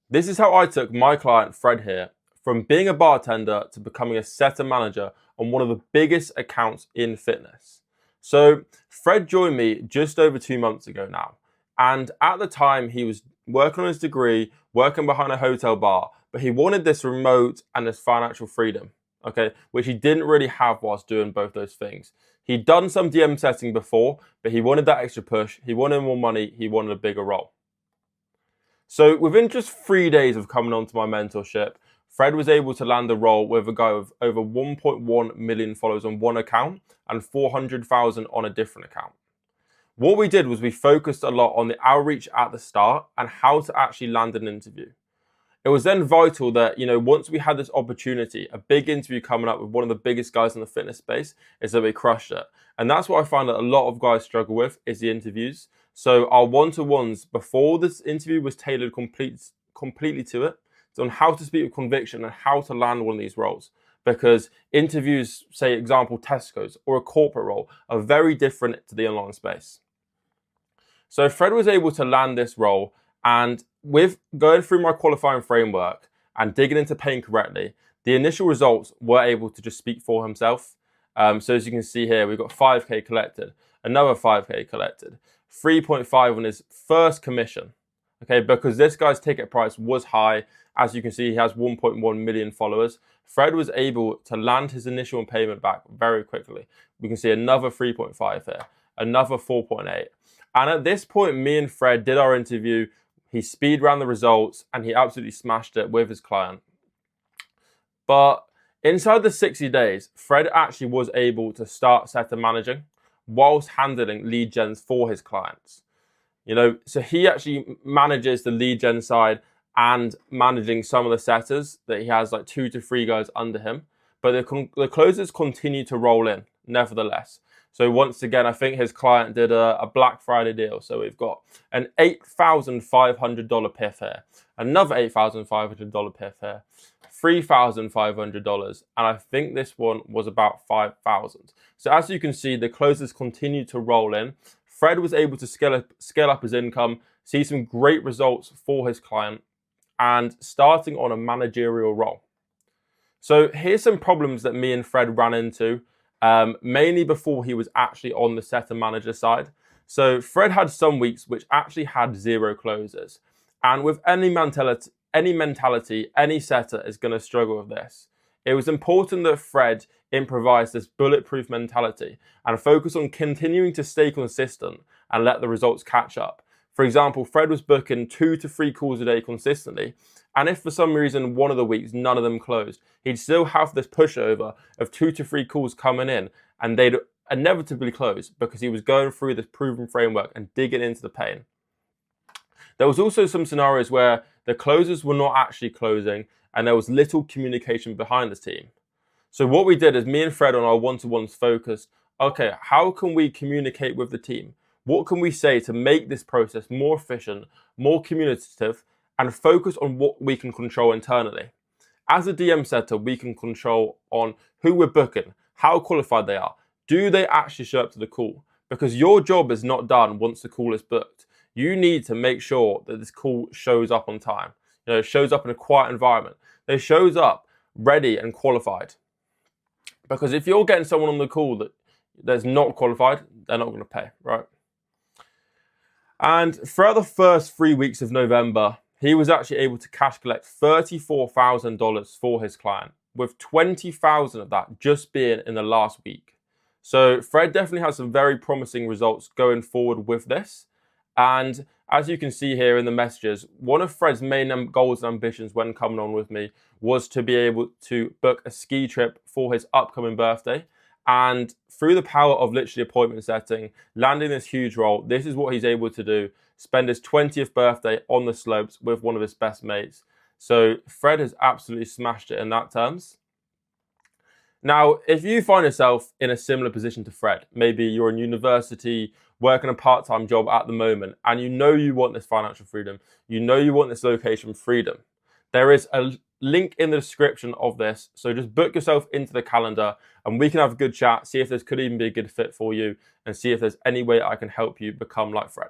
This is how I took my client Fred here from being a bartender to becoming a setter manager on one of the biggest accounts in fitness. So Fred joined me just over 2 months ago now. And at the time he was working on his degree, working behind a hotel bar, but he wanted this remote and this financial freedom, okay, which he didn't really have whilst doing both those things. He'd done some DM setting before, but he wanted that extra push. He wanted more money. He wanted a bigger role. So within just 3 days of coming onto my mentorship, Fred was able to land a role with a guy with over 1.1 million followers on one account and 400,000 on a different account. What we did was we focused a lot on the outreach at the start and how to actually land an interview. It was then vital that, once we had this opportunity, a big interview coming up with one of the biggest guys in the fitness space, is that we crushed it. And that's what I find that a lot of guys struggle with, is the interviews. So our one-to-ones before this interview was tailored completely to it. It's on how to speak with conviction and how to land one of these roles. Because interviews, say example Tesco's or a corporate role, are very different to the online space. So Fred was able to land this role, and with going through my qualifying framework and digging into paying correctly, the initial results were able to just speak for himself. So as you can see here, we've got 5K collected, another 5K collected, 3.5 on his first commission. Okay, because this guy's ticket price was high. As you can see, he has 1.1 million followers. Fred was able to land his initial payment back very quickly. We can see another 3.5 here, another 4.8. And at this point, me and Fred did our interview. He speed ran the results and he absolutely smashed it with his client. But inside the 60 days, Fred actually was able to start setter managing whilst handling lead gens for his clients. So he actually manages the lead gen side and managing some of the setters that he has, like 2 to 3 guys under him. But the closers continue to roll in, nevertheless. So once again, I think his client did a Black Friday deal. So we've got an $8,500 PIF here, another $8,500 PIF here, $3,500, and I think this one was about 5,000. So as you can see, the closers continue to roll in. Fred was able to scale up his income, see some great results for his client, and starting on a managerial role. So here's some problems that me and Fred ran into, mainly before he was actually on the setter manager side. So Fred had some weeks which actually had 0 closers. And with any mentality, any setter is going to struggle with this. It was important that Fred improvised this bulletproof mentality and focus on continuing to stay consistent and let the results catch up. For example, Fred was booking 2 to 3 calls a day consistently, and if for some reason one of the weeks none of them closed, he'd still have this pushover of 2 to 3 calls coming in, and they'd inevitably close because he was going through this proven framework and digging into the pain. There was also some scenarios where the closers were not actually closing and there was little communication behind the team. So what we did is me and Fred on our one-to-ones focused, okay, how can we communicate with the team? What can we say to make this process more efficient, more communicative, and focus on what we can control internally? As a DM setter, we can control on who we're booking, how qualified they are. Do they actually show up to the call? Because your job is not done once the call is booked. You need to make sure that this call shows up on time. Shows up in a quiet environment. It shows up ready and qualified. Because if you're getting someone on the call that's not qualified, they're not going to pay, right? And throughout the first 3 weeks of November, he was actually able to cash collect $34,000 for his client, with 20,000 of that just being in the last week. So Fred definitely has some very promising results going forward with this. And as you can see here in the messages, one of Fred's main goals and ambitions when coming on with me was to be able to book a ski trip for his upcoming birthday. And through the power of literally appointment setting, landing this huge role, this is what he's able to do. Spend his 20th birthday on the slopes with one of his best mates. So Fred has absolutely smashed it in that terms. Now, if you find yourself in a similar position to Fred, maybe you're in university, working a part-time job at the moment, and you want this financial freedom, you want this location freedom, there is a link in the description of this. So just book yourself into the calendar and we can have a good chat, see if this could even be a good fit for you, and see if there's any way I can help you become like Fred.